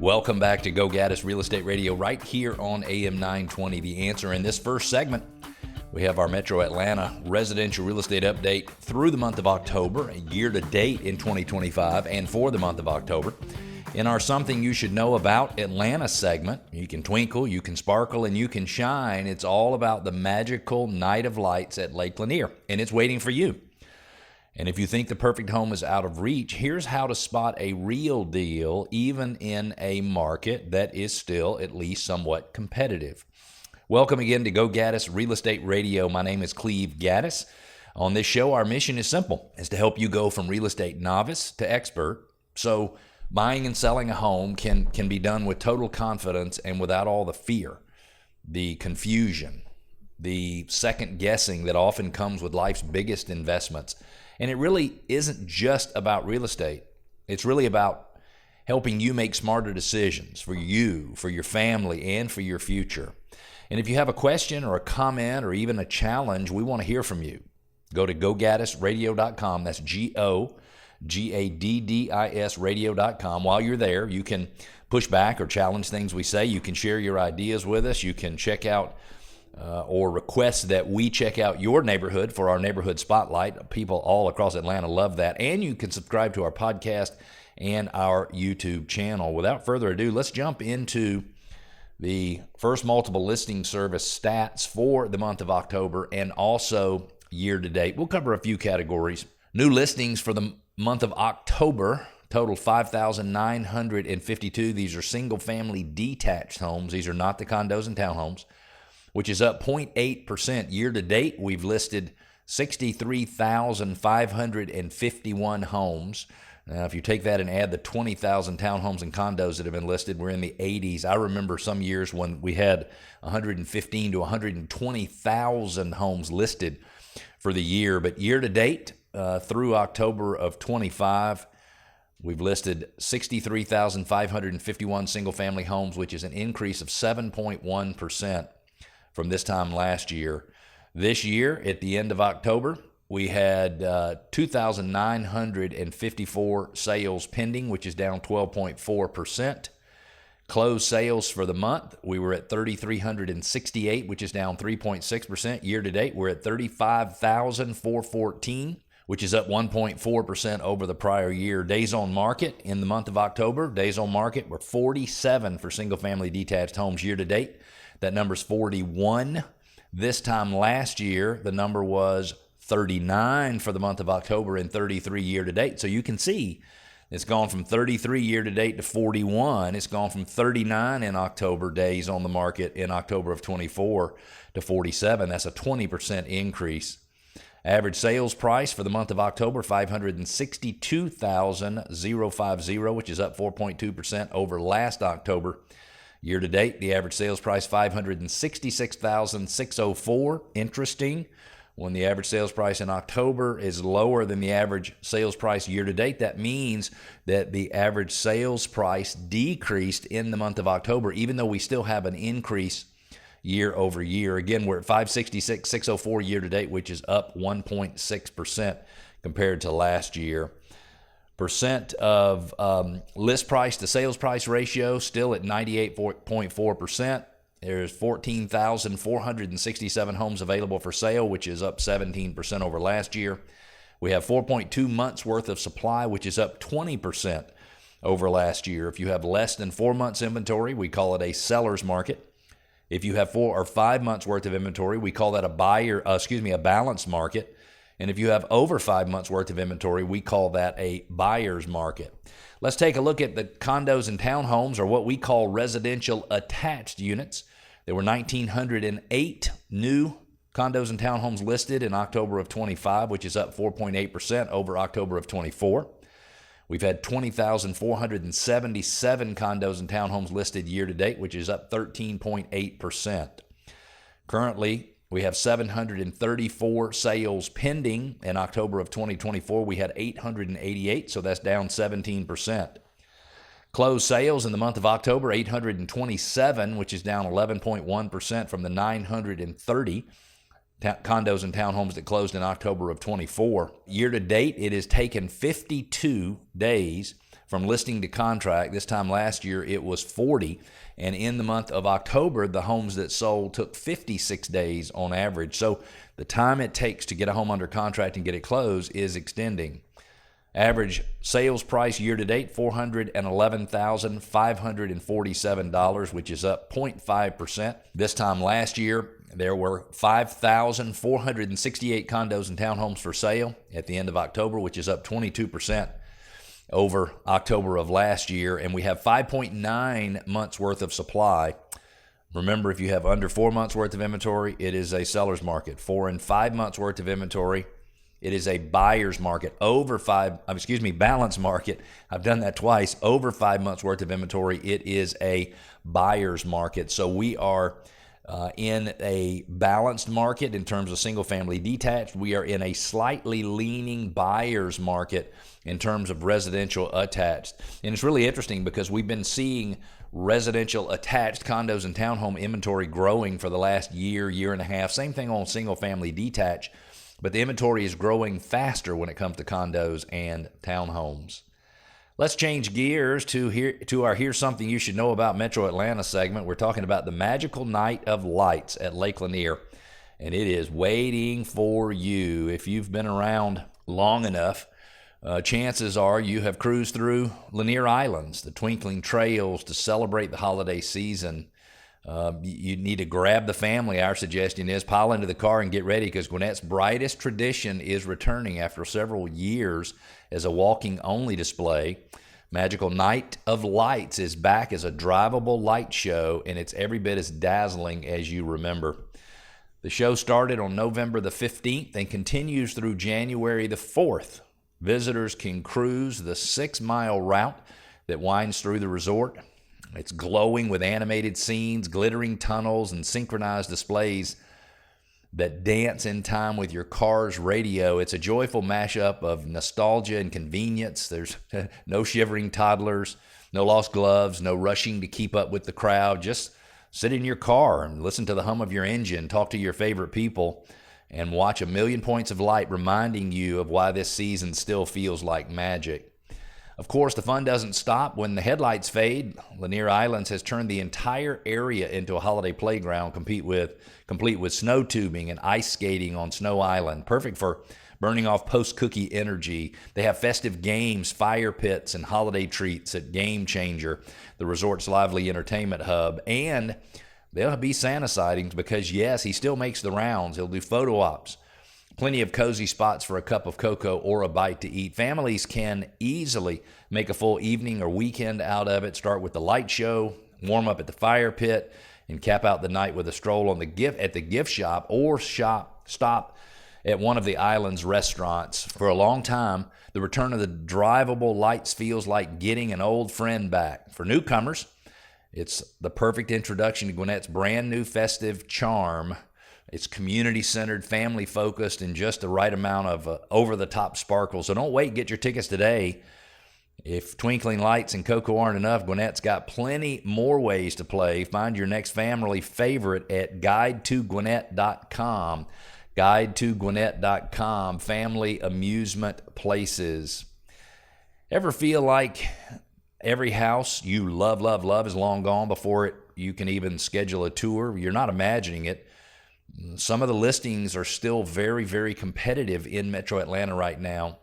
Welcome back to Go Gaddis Real Estate Radio right here on AM 920. The Answer. In this first segment, we have our Metro Atlanta residential real estate update through the month of October, year to date in 2025, and for the month of October. In our Something You Should Know About Atlanta segment, you can twinkle, you can sparkle, and you can shine. It's all about the magical night of lights at Lake Lanier, and it's waiting for you. And if you think the perfect home is out of reach, here's how to spot a real deal, even in a market that is still at least somewhat competitive. Welcome again to Go Gaddis Real Estate Radio. My name is Cleve Gaddis. On this show, our mission is simple, is to help you go from real estate novice to expert. So buying and selling a home can be done with total confidence and without all the fear, the confusion, the second guessing that often comes with life's biggest investments. And it really isn't just about real estate. It's really about helping you make smarter decisions for you, for your family, and for your future. And if you have a question or a comment or even a challenge, we want to hear from you. Go to gogaddisradio.com. That's GOGADDIS radio.com. While you're there, you can push back or challenge things we say. You can share your ideas with us. You can check out or request that we check out your neighborhood for our neighborhood spotlight. People all across Atlanta love that. And you can subscribe to our podcast and our YouTube channel. Without further ado, let's jump into the first multiple listing service stats for the month of October and also year to date. We'll cover a few categories. New listings for the month of October total 5,952. These are single family detached homes. These are not the condos and townhomes, which is up 0.8%. Year to date, we've listed 63,551 homes. Now, if you take that and add the 20,000 townhomes and condos that have been listed, we're in the 80s. I remember some years when we had 115 to 120,000 homes listed for the year. But year to date, through October of 25, we've listed 63,551 single-family homes, which is an increase of 7.1% from this time last year. This year, at the end of October, we had 2,954 sales pending, which is down 12.4%. Closed sales for the month, we were at 3,368, which is down 3.6%. Year to date, we're at 35,414, which is up 1.4% over the prior year. Days on market in the month of October, days on market were 47 for single-family detached homes year to date. That number's 41. This time last year, the number was 39 for the month of October and 33 year to date. So you can see it's gone from 33 year to date to 41. It's gone from 39 in October days on the market in October of 24 to 47. That's a 20% increase. Average sales price for the month of October, $562,050, which is up 4.2% over last October. Year to date, the average sales price, $566,604. Interesting. When the average sales price in October is lower than the average sales price year to date, that means that the average sales price decreased in the month of October, even though we still have an increase year over year. Again, we're at $566,604 year to date, which is up 1.6% compared to last year. Percent of list price to sales price ratio still at 98.4%. There's 14,467 homes available for sale, which is up 17% over last year. We have 4.2 months worth of supply, which is up 20% over last year. If you have less than 4 months inventory, we call it a seller's market. If you have 4 or 5 months worth of inventory, we call that a balanced market. And if you have over 5 months worth of inventory, we call that a buyer's market. Let's take a look at the condos and townhomes, or what we call residential attached units. There were 1,908 new condos and townhomes listed in October of 25, which is up 4.8% over October of 24. We've had 20,477 condos and townhomes listed year to date, which is up 13.8%. Currently, we have 734 sales pending. In October of 2024, we had 888, so that's down 17%. Closed sales in the month of October, 827, which is down 11.1% from the 930 condos and townhomes that closed in October of 24. Year to date, it has taken 52 days from listing to contract. This time last year, it was 40. And in the month of October, the homes that sold took 56 days on average. So the time it takes to get a home under contract and get it closed is extending. Average sales price year to date, $411,547, which is up 0.5%. This time last year, there were 5,468 condos and townhomes for sale at the end of October, which is up 22% over October of last year. And we have 5.9 months worth of supply. Remember, if you have under 4 months worth of inventory, it is a seller's market. 4 and 5 months worth of inventory, it is a buyer's market. Balanced market. I've done that twice. Over 5 months worth of inventory, it is a buyer's market. So we are in a balanced market in terms of single family detached. We are in a slightly leaning buyer's market in terms of residential attached. And it's really interesting because we've been seeing residential attached condos and townhome inventory growing for the last year, year and a half. Same thing on single family detached. But the inventory is growing faster when it comes to condos and townhomes. Let's change gears to our Here's Something You Should Know About Metro Atlanta segment. We're talking about the magical night of lights at Lake Lanier, and it is waiting for you. If you've been around long enough, chances are you have cruised through Lanier Islands, the twinkling trails to celebrate the holiday season. You need to grab the family. Our suggestion is pile into the car and get ready because Gwinnett's brightest tradition is returning after several years as a walking-only display. Magical Night of Lights is back as a drivable light show, and it's every bit as dazzling as you remember. The show started on November the 15th and continues through January the 4th. Visitors can cruise the 6-mile route that winds through the resort. It's glowing with animated scenes, glittering tunnels, and synchronized displays that dance in time with your car's radio. It's a joyful mashup of nostalgia and convenience. There's no shivering toddlers, no lost gloves, no rushing to keep up with the crowd. Just sit in your car and listen to the hum of your engine, talk to your favorite people, and watch a million points of light reminding you of why this season still feels like magic. Of course, the fun doesn't stop when the headlights fade. Lanier Islands has turned the entire area into a holiday playground, complete with snow tubing and ice skating on Snow Island, perfect for burning off post-cookie energy. They have festive games, fire pits, and holiday treats at Game Changer, the resort's lively entertainment hub. And there'll be Santa sightings because, yes, he still makes the rounds. He'll do photo ops. Plenty of cozy spots for a cup of cocoa or a bite to eat. Families can easily make a full evening or weekend out of it. Start with the light show, warm up at the fire pit, and cap out the night with a stroll at the gift shop or stop at one of the island's restaurants. For a long time, the return of the drivable lights feels like getting an old friend back. For newcomers, it's the perfect introduction to Gwinnett's brand new festive charm. It's community-centered, family-focused, and just the right amount of over-the-top sparkle. So don't wait. Get your tickets today. If twinkling lights and cocoa aren't enough, Gwinnett's got plenty more ways to play. Find your next family favorite at guidetogwinnett.com. Guidetogwinnett.com. Family amusement places. Ever feel like every house you love is long gone before you can even schedule a tour? You're not imagining it. Some of the listings are still very, very competitive in Metro Atlanta right now.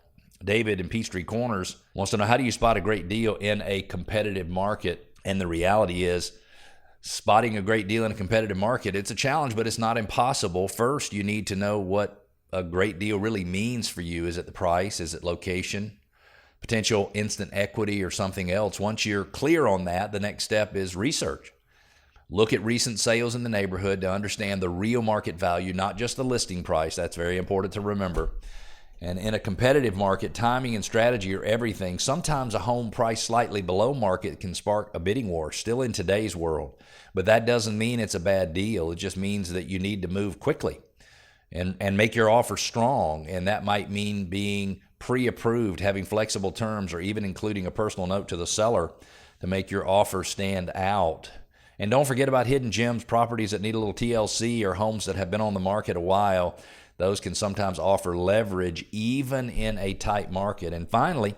David in Peachtree Corners wants to know, how do you spot a great deal in a competitive market? And the reality is, spotting a great deal in a competitive market, it's a challenge, but it's not impossible. First, you need to know what a great deal really means for you. Is it the price? Is it location? Potential instant equity or something else? Once you're clear on that, the next step is research. Look at recent sales in the neighborhood to understand the real market value, not just the listing price. That's very important to remember. And in a competitive market, timing and strategy are everything. Sometimes a home priced slightly below market can spark a bidding war, still in today's world. But that doesn't mean it's a bad deal. It just means that you need to move quickly and make your offer strong. And that might mean being pre-approved, having flexible terms, or even including a personal note to the seller to make your offer stand out. And don't forget about hidden gems, properties that need a little TLC, or homes that have been on the market a while. Those can sometimes offer leverage even in a tight market. And finally,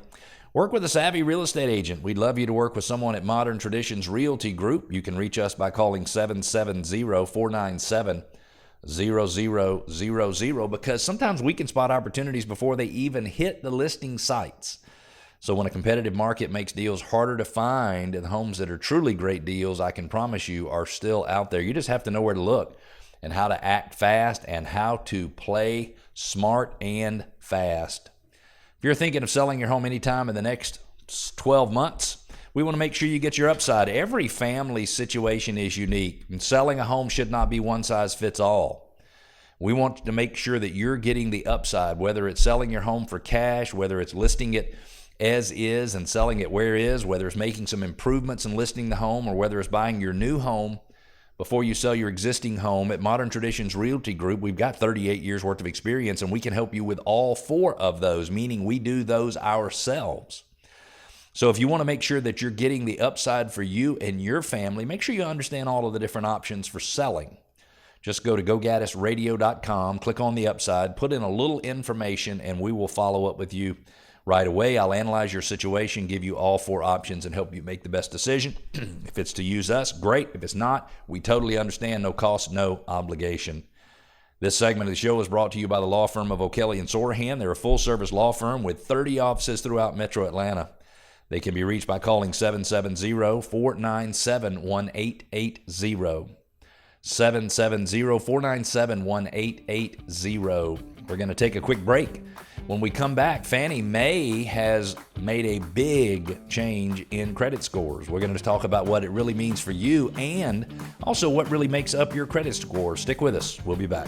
Work with a savvy real estate agent. We'd love you to work with someone at Modern Traditions Realty Group. You can reach us by calling 770-497-0000 because sometimes we can spot opportunities before they even hit the listing sites. So when a competitive market makes deals harder to find, and homes that are truly great deals, I can promise you, are still out there. You just have to know where to look and how to act fast and how to play smart and fast. If you're thinking of selling your home anytime in the next 12 months, we want to make sure you get your upside. Every family situation is unique, and selling a home should not be one size fits all. We want to make sure that you're getting the upside, whether it's selling your home for cash, whether it's listing it as is and selling it where is, whether it's making some improvements and listing the home, or whether it's buying your new home before you sell your existing home. At Modern Traditions Realty Group, we've got 38 years worth of experience, and we can help you with all 4 of those, meaning we do those ourselves. So if you want to make sure that you're getting the upside for you and your family, make sure you understand all of the different options for selling. Just go to gogaddisradio.com, click on the upside, put in a little information, and we will follow up with you right away. I'll analyze your situation, give you all 4 options, and help you make the best decision. If it's to use us, great. If it's not, we totally understand. No cost, no obligation. This segment of the show is brought to you by the law firm of O'Kelly and Sorahan. They're a full-service law firm with 30 offices throughout Metro Atlanta. They can be reached by calling 770-497-1880. 770-497-1880. We're going to take a quick break. When we come back, Fannie Mae has made a big change in credit scores. We're going to talk about what it really means for you and also what really makes up your credit score. Stick with us. We'll be back.